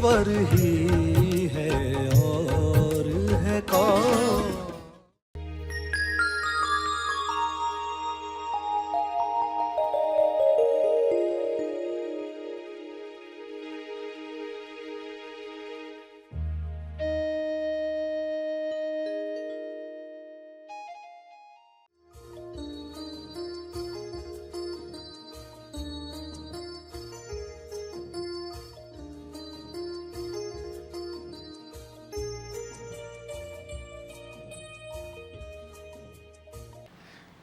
ईश्वर ही है और है कौन।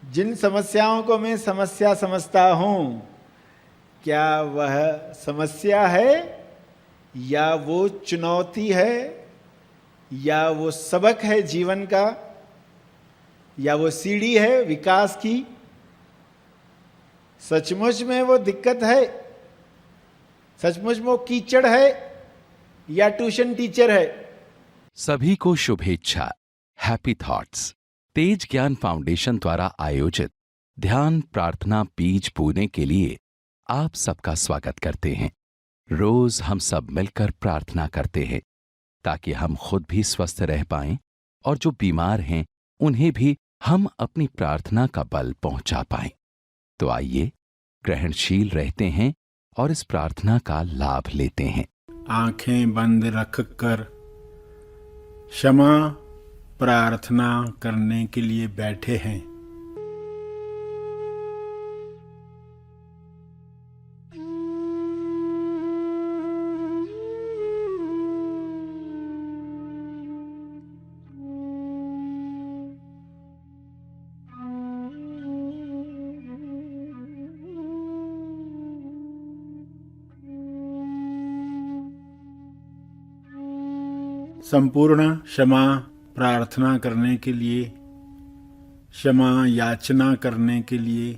जिन समस्याओं को मैं समस्या समझता हूँ, क्या वह समस्या है या वो चुनौती है या वो सबक है जीवन का या वो सीढ़ी है विकास की? सचमुच में वो दिक्कत है? सचमुच में वो कीचड़ है या ट्यूशन टीचर है? सभी को शुभेच्छा। हैप्पी थॉट्स तेज ज्ञान फाउंडेशन द्वारा आयोजित ध्यान प्रार्थना बीज बोने के लिए आप सबका स्वागत करते हैं। रोज हम सब मिलकर प्रार्थना करते हैं ताकि हम खुद भी स्वस्थ रह पाएं और जो बीमार हैं उन्हें भी हम अपनी प्रार्थना का बल पहुंचा पाएं। तो आइए ग्रहणशील रहते हैं और इस प्रार्थना का लाभ लेते हैं। आंखें बंद रखकर क्षमा प्रार्थना करने के लिए बैठे हैं। संपूर्ण क्षमा प्रार्थना करने के लिए, क्षमा याचना करने के लिए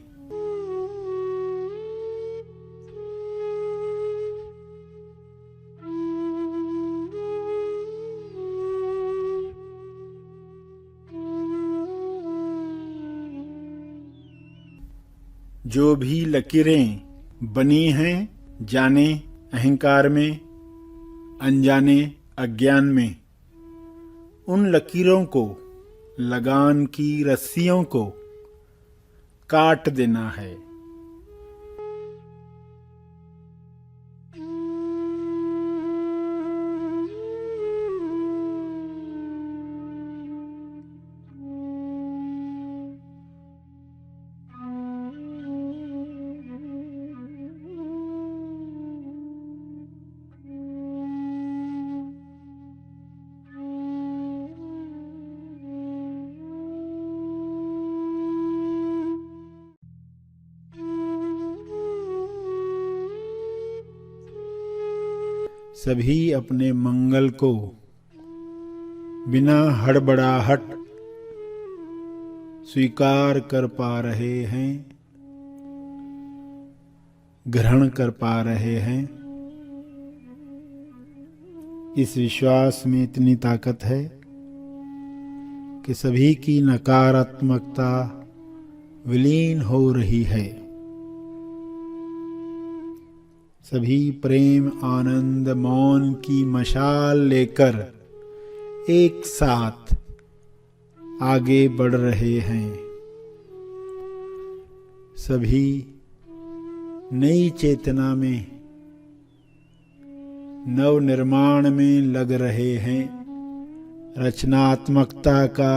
जो भी लकीरें बनी हैं जाने अहंकार में, अनजाने अज्ञान में, उन लकीरों को, लगान की रस्सियों को काट देना है। सभी अपने मंगल को बिना हड़बड़ाहट स्वीकार कर पा रहे हैं, ग्रहण कर पा रहे हैं। इस विश्वास में इतनी ताकत है कि सभी की नकारात्मकता विलीन हो रही है। सभी प्रेम आनंद मौन की मशाल लेकर एक साथ आगे बढ़ रहे हैं। सभी नई चेतना में, नव निर्माण में लग रहे हैं, रचनात्मकता का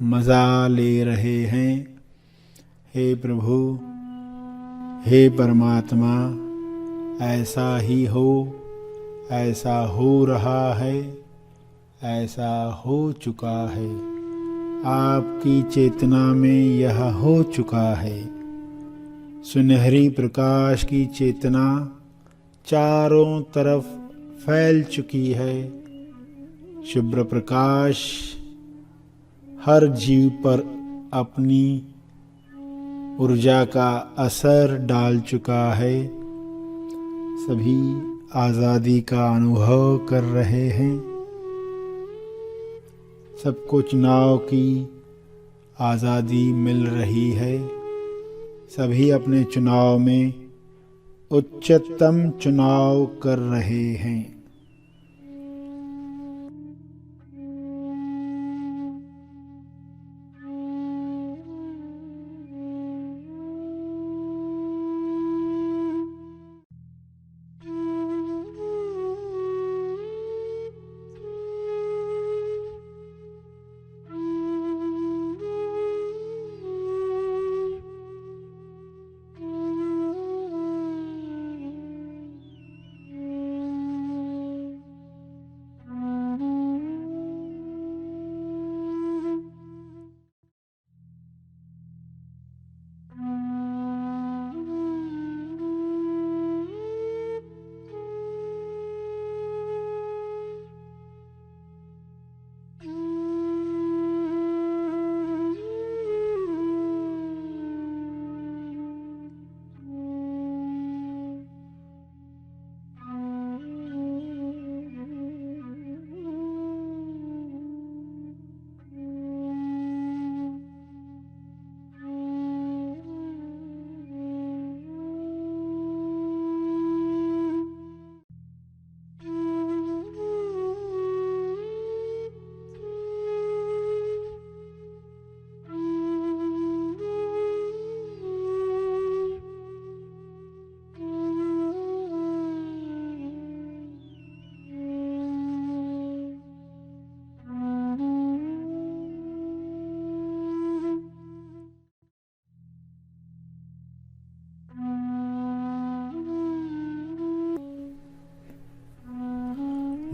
मजा ले रहे हैं। हे प्रभु, हे परमात्मा, ऐसा ही हो, ऐसा हो रहा है, ऐसा हो चुका है। आपकी चेतना में यह हो चुका है। सुनहरी प्रकाश की चेतना चारों तरफ फैल चुकी है। शुभ्र प्रकाश हर जीव पर अपनी ऊर्जा का असर डाल चुका है। सभी आज़ादी का अनुभव कर रहे हैं। सबको चुनाव की आज़ादी मिल रही है। सभी अपने चुनाव में उच्चतम चुनाव कर रहे हैं।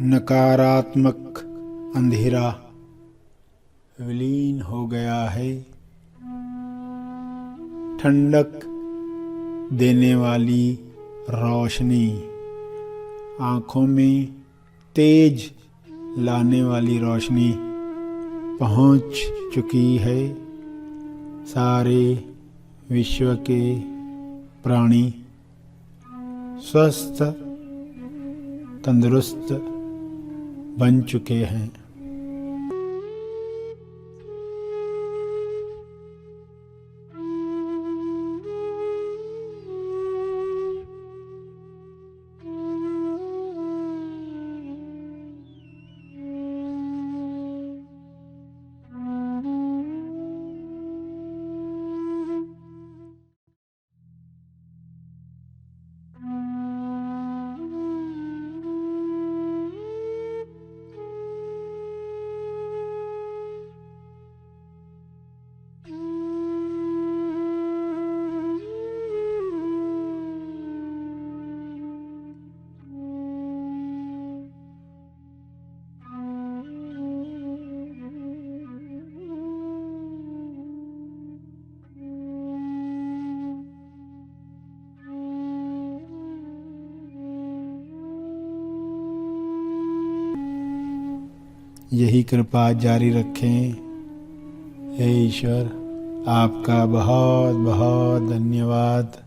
नकारात्मक अंधेरा विलीन हो गया है। ठंडक देने वाली रोशनी, आँखों में तेज लाने वाली रोशनी पहुँच चुकी है। सारे विश्व के प्राणी स्वस्थ तंदुरुस्त बन चुके हैं। यही कृपा जारी रखें। हे ईश्वर, आपका बहुत बहुत धन्यवाद।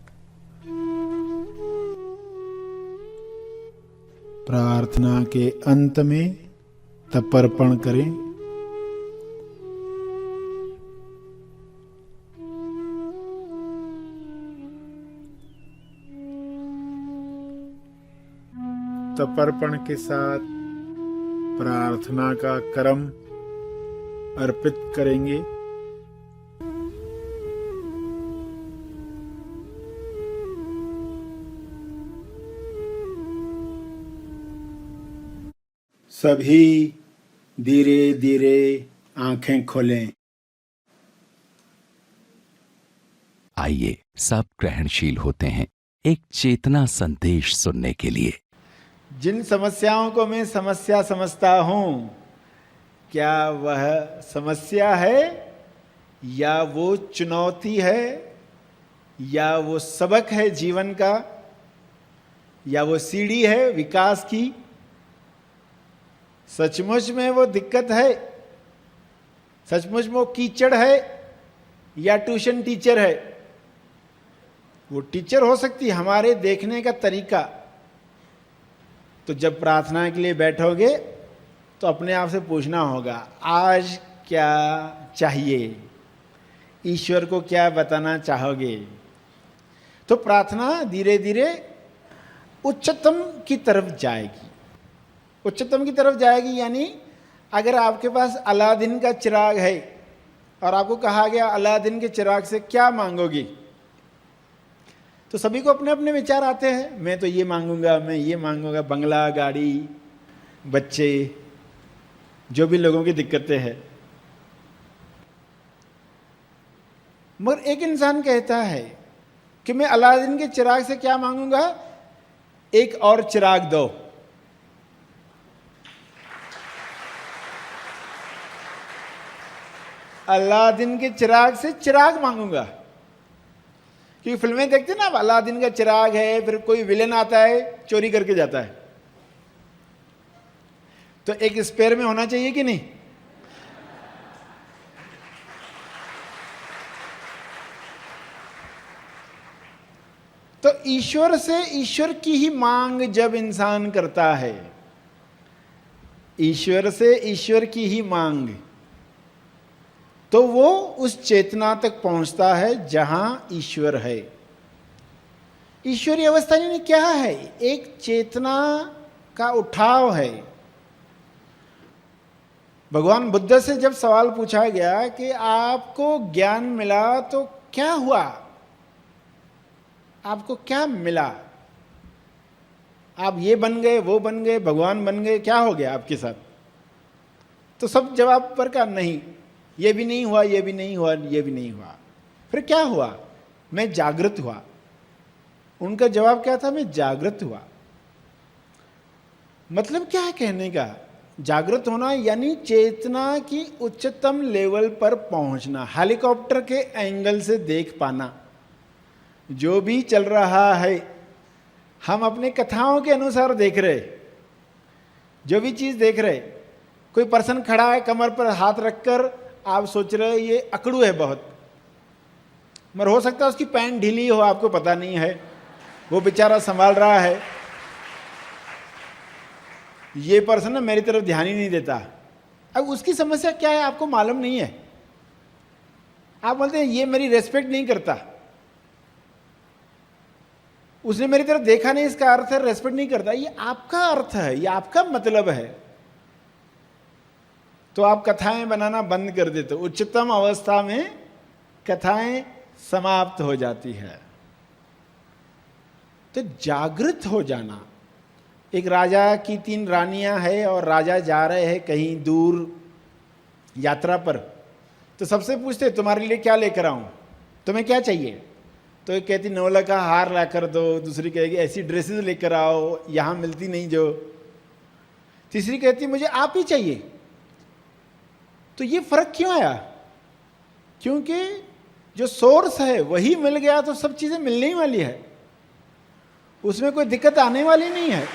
प्रार्थना के अंत में तर्पण करें। तर्पण के साथ प्रार्थना का क्रम अर्पित करेंगे। सभी धीरे धीरे आंखें खोलें। आइए सब ग्रहणशील होते हैं एक चेतना संदेश सुनने के लिए। जिन समस्याओं को मैं समस्या समझता हूँ, क्या वह समस्या है या वो चुनौती है या वो सबक है जीवन का, या वो सीढ़ी है विकास की? सचमुच में वो दिक्कत है? सचमुच में वो कीचड़ है या ट्यूशन टीचर है? वो टीचर हो सकती है, हमारे देखने का तरीका। तो जब प्रार्थना के लिए बैठोगे तो अपने आप से पूछना होगा, आज क्या चाहिए, ईश्वर को क्या बताना चाहोगे? तो प्रार्थना धीरे धीरे उच्चतम की तरफ जाएगी। उच्चतम की तरफ जाएगी यानी अगर आपके पास अलादीन का चिराग है और आपको कहा गया अलादीन के चिराग से क्या मांगोगी, तो सभी को अपने अपने विचार आते हैं। मैं तो ये मांगूंगा, मैं ये मांगूंगा, बंगला, गाड़ी, बच्चे, जो भी लोगों की दिक्कतें हैं। मगर एक इंसान कहता है कि मैं अलादीन के चिराग से क्या मांगूंगा, एक और चिराग दो। अलादीन के चिराग से चिराग मांगूंगा। क्योंकि फिल्में देखते हैं ना, अलादीन का चिराग है, फिर कोई विलेन आता है चोरी करके जाता है, तो एक स्पेयर में होना चाहिए कि नहीं? तो ईश्वर से ईश्वर की ही मांग जब इंसान करता है, ईश्वर से ईश्वर की ही मांग, तो वो उस चेतना तक पहुंचता है जहां ईश्वर है। ईश्वरीय अवस्था यानी क्या है? एक चेतना का उठाव है। भगवान बुद्ध से जब सवाल पूछा गया कि आपको ज्ञान मिला तो क्या हुआ, आपको क्या मिला, आप ये बन गए, वो बन गए, भगवान बन गए, क्या हो गया आपके साथ? तो सब जवाब पर का नहीं, ये भी नहीं हुआ, ये भी नहीं हुआ, ये भी नहीं हुआ। फिर क्या हुआ? मैं जागृत हुआ। उनका जवाब क्या था? मैं जागृत हुआ। मतलब क्या है कहने का? जागृत होना यानी चेतना की उच्चतम लेवल पर पहुंचना, हेलीकॉप्टर के एंगल से देख पाना। जो भी चल रहा है हम अपने कथाओं के अनुसार देख रहे, जो भी चीज देख रहे। कोई पर्सन खड़ा है कमर पर हाथ रखकर, आप सोच रहे ये अकड़ू है बहुत, मगर हो सकता है उसकी पैंट ढीली हो, आपको पता नहीं है, वो बेचारा संभाल रहा है। ये पर्सन ना मेरी तरफ ध्यान ही नहीं देता। अब उसकी समस्या क्या है आपको मालूम नहीं है। आप बोलते हैं ये मेरी रेस्पेक्ट नहीं करता, उसने मेरी तरफ देखा नहीं, इसका अर्थ है रेस्पेक्ट नहीं करता। ये आपका अर्थ है, ये आपका मतलब है। तो आप कथाएं बनाना बंद कर देते हो। उच्चतम अवस्था में कथाएं समाप्त हो जाती है। तो जागृत हो जाना। एक राजा की 3 रानियां हैं और राजा जा रहे हैं कहीं दूर यात्रा पर। तो सबसे पूछते तुम्हारे लिए क्या लेकर आऊं, तुम्हें क्या चाहिए? तो एक कहती नौला का हार ला कर दो, दूसरी कहेगी ऐसी ड्रेसेस लेकर आओ यहां मिलती नहीं जो, तीसरी कहती मुझे आप ही चाहिए। तो ये फर्क क्यों आया? क्योंकि जो सोर्स है वही मिल गया तो सब चीजें मिलने ही वाली है, उसमें कोई दिक्कत आने वाली नहीं है।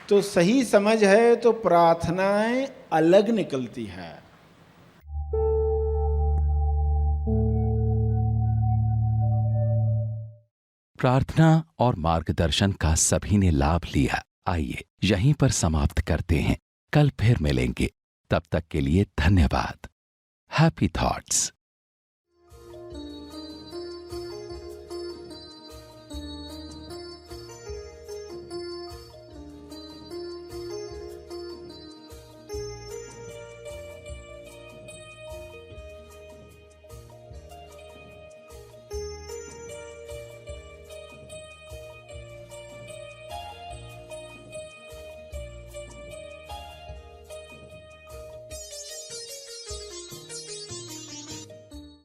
तो सही समझ है तो प्रार्थनाएं अलग निकलती है। प्रार्थना और मार्गदर्शन का सभी ने लाभ लिया। आइए यहीं पर समाप्त करते हैं, कल फिर मिलेंगे। तब तक के लिए धन्यवाद। Happy thoughts.